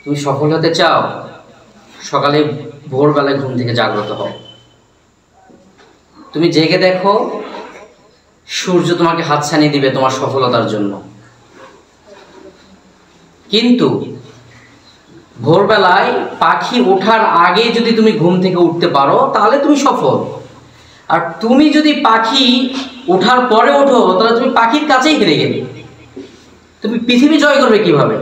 তুমি সফল হতে চাও, সকালে ভোরবেলায় ঘুম থেকে জাগ্রত হও। তুমি জেগে দেখো, সূর্য তোমাকে হাতছানি দিবে তোমার সফলতার জন্য। কিন্তু ভোরবেলায় পাখি ওঠার আগে যদি তুমি ঘুম থেকে উঠতে পারো তাহলে তুমি সফল। আর তুমি যদি পাখি ওঠার পরে ওঠো তাহলে তুমি পাখির কাছেই হেরে গেলে। তুমি পৃথিবী জয় করবে কিভাবে?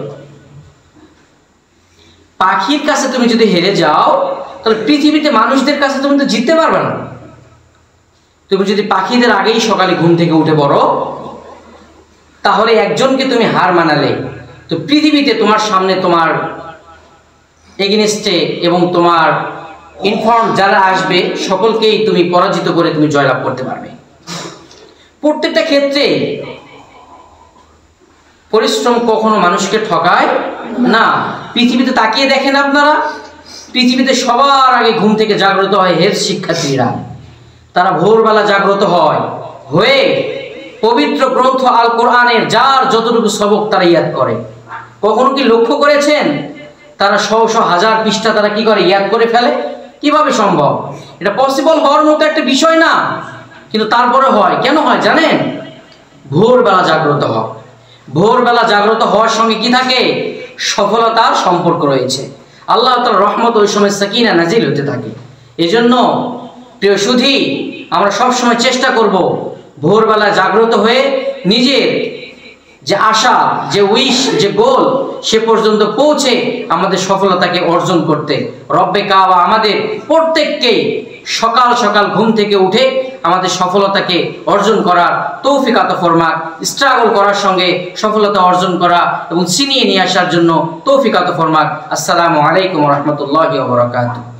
পাখির কাছে তুমি যদি হেরে যাও তাহলে পৃথিবীতে মানুষদের কাছে তুমি তো জিততে পারবে না। তুমি যদি পাখিদের আগেই সকালে ঘুম থেকে উঠে পড়ো তাহলে একজনকে তুমি হার মানালে, তো পৃথিবীতে তোমার সামনে তোমার এগেইনস্টে এবং তোমার ইনফর্ম যারা আসবে সকলকেই তুমি পরাজিত করে তুমি জয়লাভ করতে পারবে। প্রত্যেকটা ক্ষেত্রে পরিশ্রম কখনো মানুষকে ঠকায় না। পৃথিবীতে তাকিয়ে দেখেন আপনারা, পৃথিবীতে সবার আগে ঘুম থেকে জাগ্রত হয় হেলথ শিক্ষার্থীরা। তারা ভোরবেলা জাগ্রত হয়ে পবিত্র গ্রন্থ আল কোরআনের যার যতটুকু সবক তারা ইয়াদ করে। কখনো কি লক্ষ্য করেছেন তারা শহ শহ হাজার পৃষ্ঠা তারা কি করে ইয়াদ করে ফেলে? কিভাবে সম্ভব? এটা পসিবল হওয়ার মতো একটা বিষয় না, কিন্তু তারপরে হয়। কেন হয় জানেন? ভোরবেলা জাগ্রত হয়। ভোরবেলা জাগ্রত হওয়ার সঙ্গে কি থাকে? সফলতার সম্পর্ক রয়েছে। আল্লাহ তাআলার রহমত ওই সময় সাকিনা নাজিল হতে থাকে। এজন্য প্রিয় সুধী, আমরা সবসময় চেষ্টা করব ভোরবেলা জাগ্রত হয়ে নিজের যে আশা, যে উইশ, যে গোল সে পর্যন্ত পৌঁছে আমাদের সফলতাকে অর্জন করতে। রব্বে কাবা আমাদের প্রত্যেককেই সকাল সকাল ঘুম থেকে উঠে আমাদের সফলতাকে অর্জন করার তৌফিক আতা ফরমাক, স্ট্রাগল করার সঙ্গে সফলতা অর্জন করা এবং ছিনিয়ে নিয়ে আসার জন্য তৌফিক আতা ফরমাক। আসসালামু আলাইকুম ওয়া রাহমাতুল্লাহি ওয়া বারাকাতুহু।